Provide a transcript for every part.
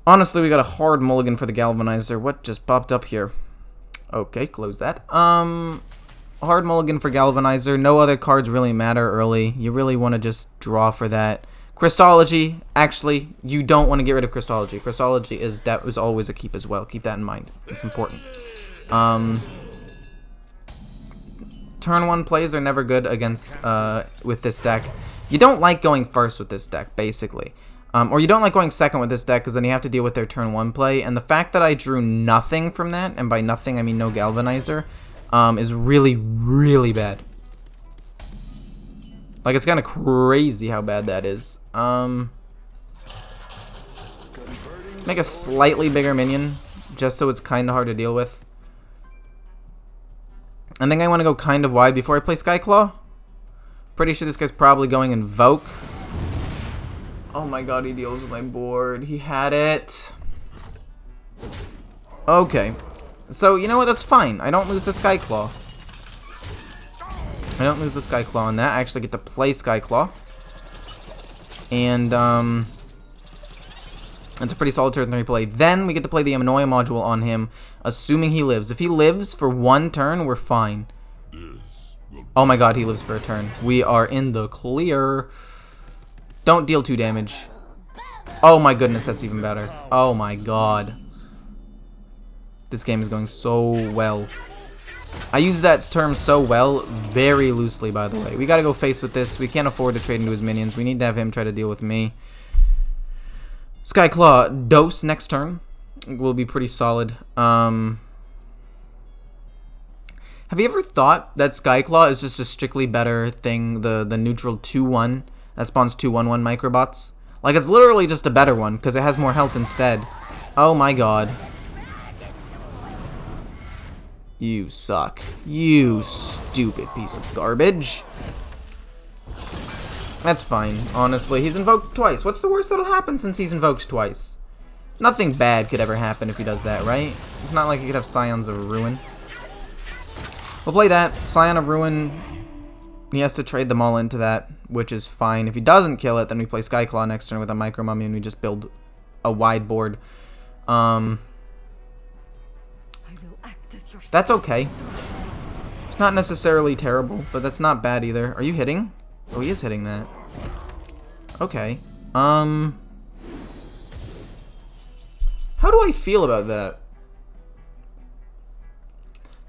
Honestly, we got a hard mulligan for the Galvanizer. What just popped up here? Okay, close that. Hard mulligan for Galvanizer. No other cards really matter early. You really want to just draw for that. Crystology, actually, you don't want to get rid of Crystology. Crystology is always a keep as well. Keep that in mind. It's important. Turn 1 plays are never good against with this deck. You don't like going first with this deck, basically. Or you don't like going second with this deck because then you have to deal with their turn 1 play. And the fact that I drew nothing from that, and by nothing I mean no Galvanizer, is really, really bad. Like, it's kind of crazy how bad that is. Make a slightly bigger minion, just so it's kind of hard to deal with. I think I want to go kind of wide before I play Skyclaw. Pretty sure this guy's probably going Invoke. Oh my god, he deals with my board. He had it. Okay. So, you know what? That's fine. I don't lose the Skyclaw. I don't lose the Skyclaw on that. I actually get to play Skyclaw. And, it's a pretty solid turn 3 play. Then we get to play the Annoy module on him, assuming he lives. If he lives for 1 turn, we're fine. Oh my god, he lives for a turn. We are in the clear. Don't deal 2 damage. Oh my goodness, that's even better. Oh my god. This game is going so well. I use that term so well very loosely, by the way. We gotta go face with this. We can't afford to trade into his minions. We need to have him try to deal with me. Skyclaw, dose next turn. Will be pretty solid. Have you ever thought that Skyclaw is just a strictly better thing? The neutral 2-1 that spawns 2/1/1 microbots? Like, it's literally just a better one because it has more health instead. Oh my god. You suck. You stupid piece of garbage. That's fine, honestly. He's invoked twice. What's the worst that'll happen since he's invoked twice? Nothing bad could ever happen if he does that, right? It's not like he could have Scions of Ruin. We'll play that. Scion of Ruin, he has to trade them all into that, which is fine. If he doesn't kill it, then we play Skyclaw next turn with a Micro Mummy and we just build a wide board. That's okay. It's not necessarily terrible, but that's not bad either. Are you hitting? Oh, he is hitting that. Okay. How do I feel about that?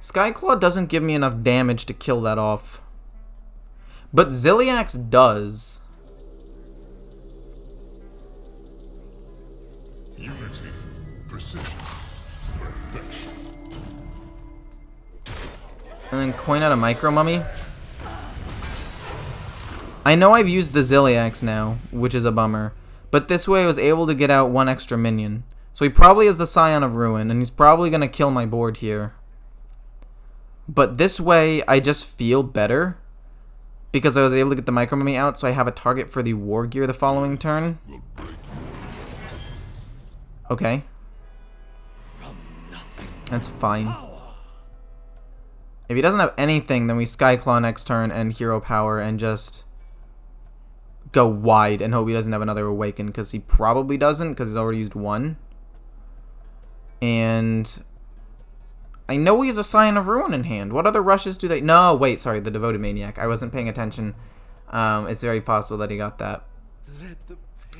Skyclaw doesn't give me enough damage to kill that off. But Zilliax does. Unity, precision, perfection. And then coin out a Micro Mummy. I know I've used the Zilliax now, which is a bummer. But this way I was able to get out 1 extra minion. So he probably has the Scion of Ruin, and he's probably going to kill my board here. But this way I just feel better. Because I was able to get the Micro Mummy out, so I have a target for the War Gear the following turn. Okay. That's fine. If he doesn't have anything, then we Skyclaw next turn and Hero Power and just go wide and hope he doesn't have another Awaken, because he probably doesn't, because he's already used 1. And I know he has a Scion of Ruin in hand. What other rushes do they... No, wait, sorry, the Devoted Maniac. I wasn't paying attention. It's very possible that he got that.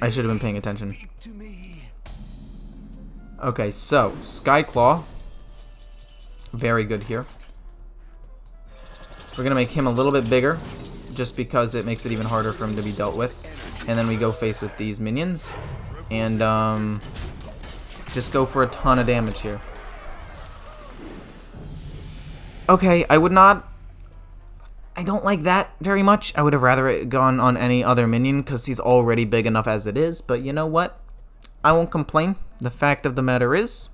I should have been paying attention. Okay, so, Skyclaw. Very good here. We're going to make him a little bit bigger, just because it makes it even harder for him to be dealt with. And then we go face with these minions. And, just go for a ton of damage here. Okay, I don't like that very much. I would have rather it gone on any other minion, because he's already big enough as it is. But you know what? I won't complain. The fact of the matter is,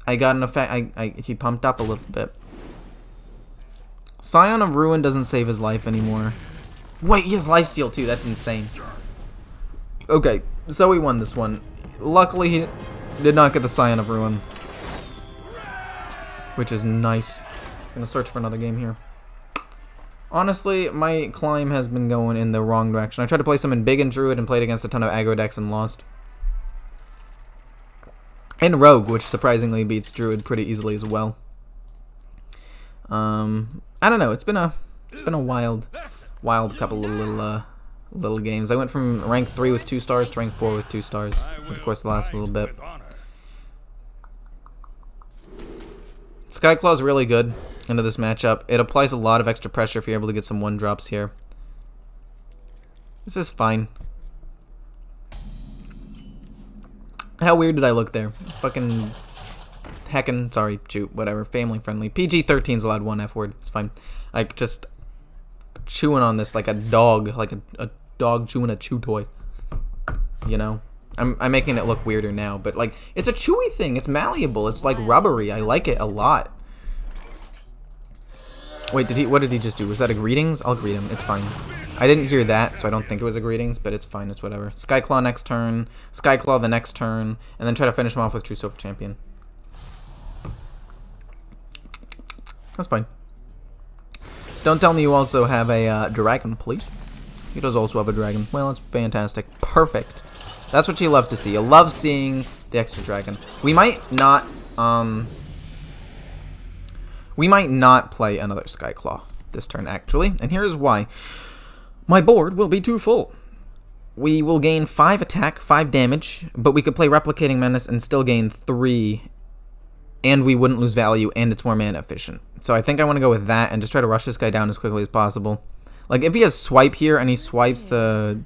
I got an effect. He pumped up a little bit. Scion of Ruin doesn't save his life anymore. Wait, he has lifesteal too. That's insane. Okay, so we won this one. Luckily, he did not get the Scion of Ruin, which is nice. I'm gonna search for another game here. Honestly, my climb has been going in the wrong direction. I tried to play some in Big and Druid and played against a ton of aggro decks and lost. And Rogue, which surprisingly beats Druid pretty easily as well. I don't know. It's been a wild couple of little games. I went from rank 3 with 2 stars to rank 4 with 2 stars. Of course, the last little bit. Skyclaw's really good into this matchup. It applies a lot of extra pressure if you're able to get some 1-drops here. This is fine. How weird did I look there? Fucking heckin', sorry, shoot, whatever, family friendly. PG-13's allowed 1 F word, it's fine. Like, just chewing on this like a dog, like a dog chewing a chew toy. You know? I'm making it look weirder now, but like, it's a chewy thing, it's malleable, it's like rubbery, I like it a lot. Wait, what did he just do? Was that a greetings? I'll greet him, it's fine. I didn't hear that, so I don't think it was a greetings, but it's fine, it's whatever. Skyclaw next turn, Skyclaw the next turn, and then try to finish him off with True Silver Champion. That's fine. Don't tell me you also have a dragon, please. He does also have a dragon. Well, it's fantastic. Perfect. That's what you love to see. You love seeing the extra dragon. We might not play another Skyclaw this turn, actually, and here's why. My board will be too full. We will gain 5 attack, 5 damage, but we could play Replicating Menace and still gain 3, and we wouldn't lose value, and it's more mana efficient. So I think I want to go with that and just try to rush this guy down as quickly as possible. Like, if he has Swipe here and he swipes the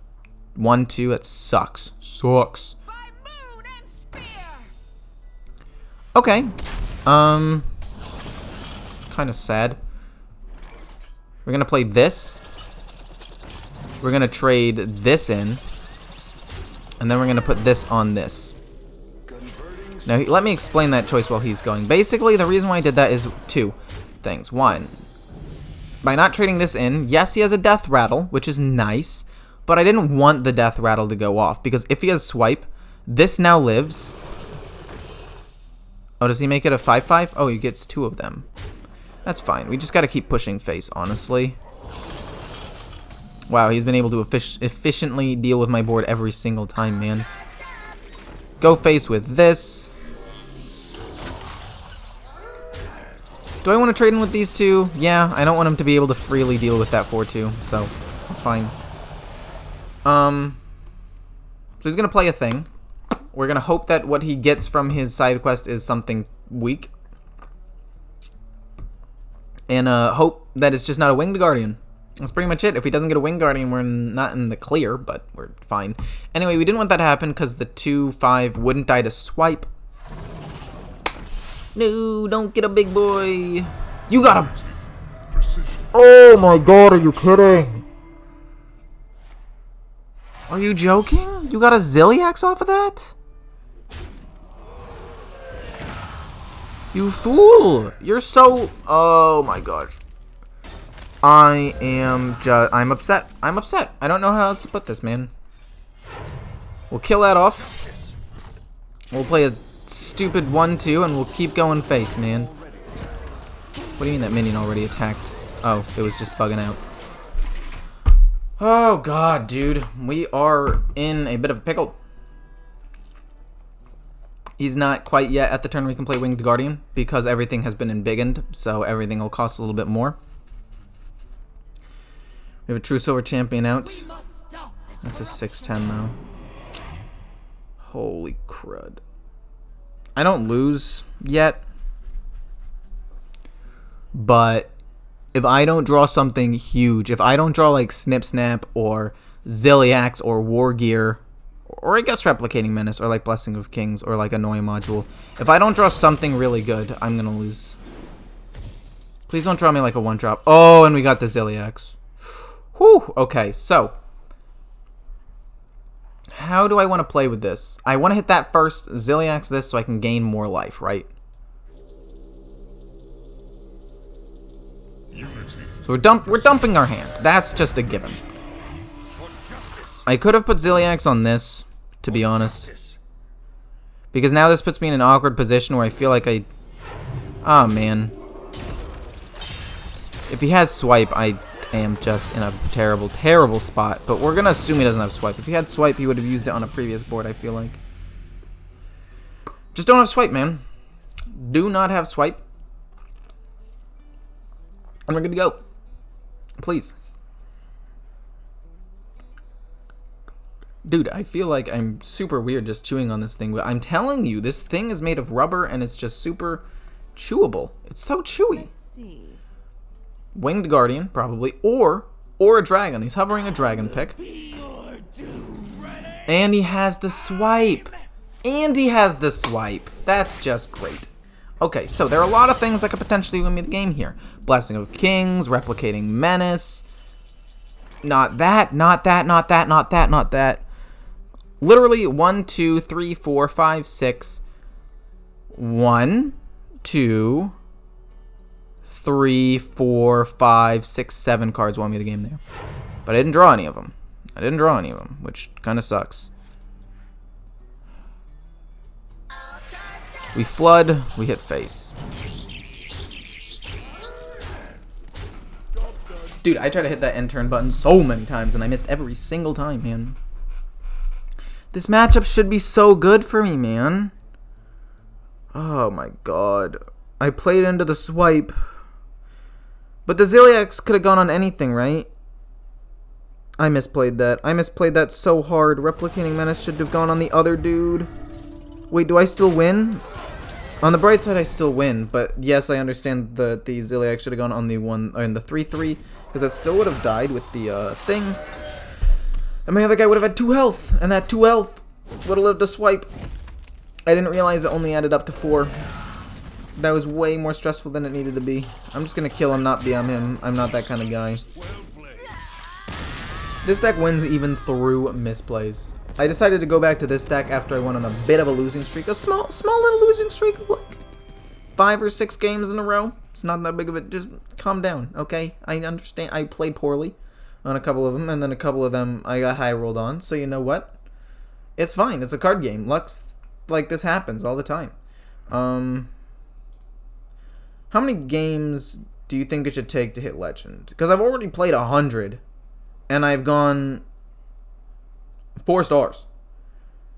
1-2, that sucks. Sucks. Okay. Kind of sad. We're gonna play this. We're gonna trade this in. And then we're gonna put this on this. Now, let me explain that choice while he's going. Basically, the reason why I did that is 2 things. 1, by not trading this in, yes, he has a death rattle, which is nice, but I didn't want the death rattle to go off, because if he has swipe, this now lives. Oh, does he make it a 5/5? Oh, he gets 2 of them. That's fine. We just got to keep pushing face, honestly. Wow, he's been able to efficiently deal with my board every single time, man. Go face with this. Do I want to trade in with these 2? Yeah, I don't want him to be able to freely deal with that 4-2, so fine. So he's going to play a thing. We're going to hope that what he gets from his side quest is something weak. And hope that it's just not a Winged Guardian. That's pretty much it. If he doesn't get a Winged Guardian, we're not in the clear, but we're fine. Anyway, we didn't want that to happen because the 2/5 wouldn't die to swipe. No, don't get a big boy. You got him. Oh my god, are you kidding? Are you joking? You got a Zilliax off of that? You fool! You're so... Oh my gosh. I'm upset. I'm upset. I don't know how else to put this, man. We'll kill that off. We'll play a stupid 1-2 and we'll keep going face, man. What do you mean that minion already attacked? Oh, it was just bugging out. Oh god, dude. We are in a bit of a pickle. He's not quite yet at the turn we can play Winged Guardian because everything has been embiggened, so everything will cost a little bit more. We have a True Silver Champion out. That's a 6/10 though. Holy crud. I don't lose yet, but if I don't draw something huge, if I don't draw like Snip Snap or Zilliax or War Gear, or I guess Replicating Menace, or like Blessing of Kings, or like Annoy Module, if I don't draw something really good, I'm gonna lose. Please don't draw me like a 1-drop. Oh, and we got the Zilliax. Whew, okay, so how do I want to play with this? I want to hit that first, Zilliax this, so I can gain more life, right? So we're dumping our hand. That's just a given. I could have put Zilliax on this, to be honest, because now this puts me in an awkward position where I feel like oh man. If he has swipe, I am just in a terrible, terrible spot. But we're gonna assume he doesn't have swipe. If he had swipe, he would have used it on a previous board, I feel like. Just don't have swipe, man. Do not have swipe. And we're good to go. Please. Dude, I feel like I'm super weird just chewing on this thing. But I'm telling you, this thing is made of rubber and it's just super chewable. It's so chewy. Let's see. Winged Guardian, probably. Or a dragon. He's hovering a dragon pick. And he has the swipe. That's just great. Okay, so there are a lot of things that could potentially win me the game here. Blessing of Kings, Replicating Menace. Not that. Literally 1, 2, 3, 4, 5, 6. 1, 2, 3, 4, 5, 6, 7 cards won me the game there. But I didn't draw any of them. Which kind of sucks. We flood, we hit face. Dude, I tried to hit that end turn button so many times and I missed every single time, man. This matchup should be so good for me, man. Oh my god. I played into the swipe. But the Ziliax could have gone on anything, right? I misplayed that so hard. Replicating Menace should have gone on the other dude. Wait, do I still win? On the bright side, I still win. But yes, I understand that the Ziliax should have gone on the 3/3. Because that still would have died with the thing. And my other guy would have had 2 health. And that 2 health would have lived a swipe. I didn't realize it only added up to 4. That was way more stressful than it needed to be. I'm just going to kill him, not BM him. I'm not that kind of guy. This deck wins even through misplays. I decided to go back to this deck after I went on a bit of a losing streak. A small little losing streak of like 5 or 6 games in a row. It's not that big of it. Just calm down, okay? I understand. I played poorly on a couple of them, and then a couple of them I got high rolled on. So you know what? It's fine. It's a card game. Luck's like this happens all the time. How many games do you think it should take to hit Legend? Because I've already played 100, and I've gone 4 stars.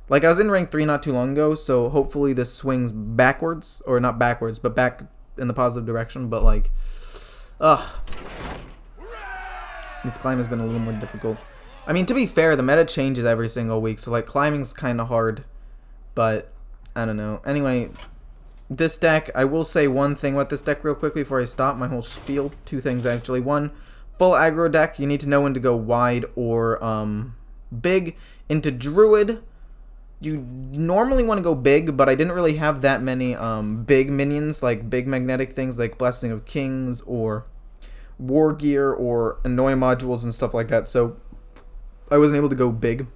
Like, I was in rank 3 not too long ago, so hopefully this swings backwards. Or not backwards, but back in the positive direction. But, like, this climb has been a little more difficult. I mean, to be fair, the meta changes every single week, so, like, climbing's kind of hard. But, I don't know. Anyway, this deck, I will say one thing about this deck real quick before I stop my whole spiel. 2 things, actually. 1, full aggro deck. You need to know when to go wide or, big. Into Druid, you normally want to go big, but I didn't really have that many big minions, like big magnetic things like Blessing of Kings or War Gear or Annoy modules and stuff like that, so I wasn't able to go big.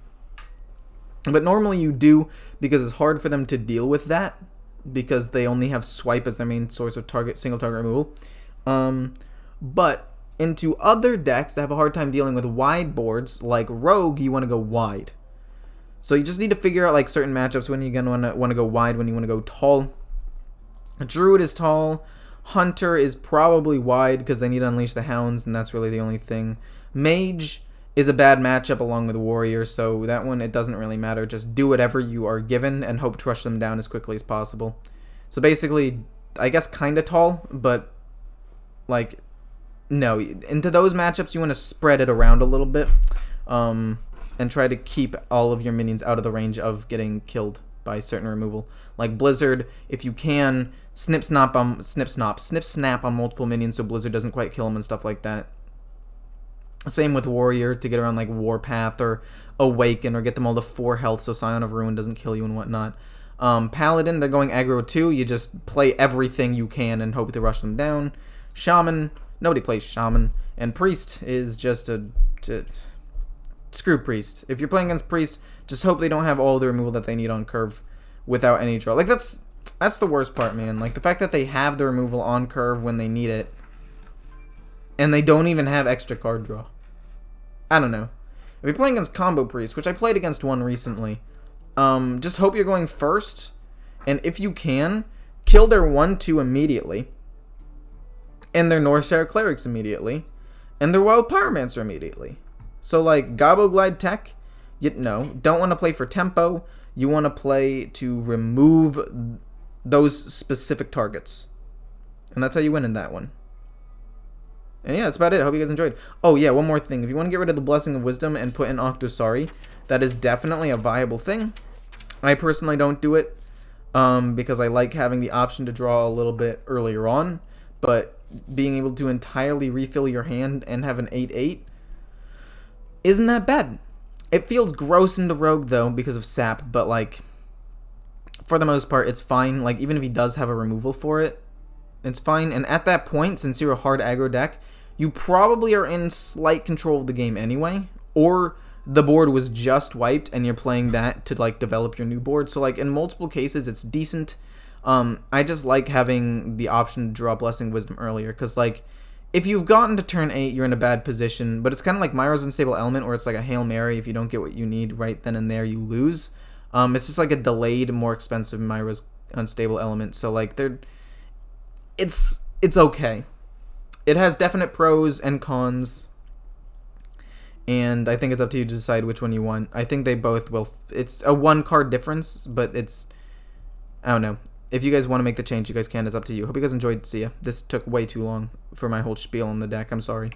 But normally you do, because it's hard for them to deal with that, because they only have swipe as their main source of single target removal. But into other decks that have a hard time dealing with wide boards, like Rogue, you want to go wide. So you just need to figure out like certain matchups when you're gonna want to go wide, when you want to go tall. Druid is tall. Hunter is probably wide because they need to unleash the hounds, and that's really the only thing. Mage is a bad matchup along with Warrior, so that one, it doesn't really matter. Just do whatever you are given and hope to rush them down as quickly as possible. So basically, I guess kind of tall, but like, no. Into those matchups, you want to spread it around a little bit. And try to keep all of your minions out of the range of getting killed by certain removal. Like Blizzard, if you can, snip snap on multiple minions so Blizzard doesn't quite kill them and stuff like that. Same with Warrior to get around like Warpath or Awaken or get them all to 4 health so Scion of Ruin doesn't kill you and whatnot. Paladin, they're going aggro too. You just play everything you can and hope to rush them down. Shaman, nobody plays Shaman. And Priest is just screw Priest. If you're playing against Priest, just hope they don't have all the removal that they need on curve without any draw. Like, that's the worst part, man. Like, the fact that they have the removal on curve when they need it, and they don't even have extra card draw. I don't know. If you're playing against Combo Priest, which I played against one recently, just hope you're going first, and if you can, kill their 1/2 immediately, and their Northshire Clerics immediately, and their Wild Pyromancer immediately. So, like, Gobbo Glide Tech, don't want to play for tempo. You want to play to remove those specific targets. And that's how you win in that one. And yeah, that's about it. I hope you guys enjoyed. Oh yeah, one more thing. If you want to get rid of the Blessing of Wisdom and put in Octosari, that is definitely a viable thing. I personally don't do it because I like having the option to draw a little bit earlier on. But being able to entirely refill your hand and have an 8/8 isn't that bad. It feels gross into Rogue though because of sap, but like for the most part it's fine. Like even if he does have a removal for it, it's fine. And at that point, since you're a hard aggro deck, you probably are in slight control of the game anyway, or the board was just wiped and you're playing that to like develop your new board. So like in multiple cases it's decent. I just like having the option to draw Blessing Wisdom earlier, because like if you've gotten to turn 8, you're in a bad position. But it's kind of like Myro's Unstable Element, where it's like a Hail Mary. If you don't get what you need right then and there, you lose. It's just like a delayed, more expensive Myro's Unstable Element. So like it's okay. It has definite pros and cons, and I think it's up to you to decide which one you want. I think they both will. It's a 1 card difference, but I don't know. If you guys want to make the change, you guys can. It's up to you. Hope you guys enjoyed. See ya. This took way too long for my whole spiel on the deck. I'm sorry.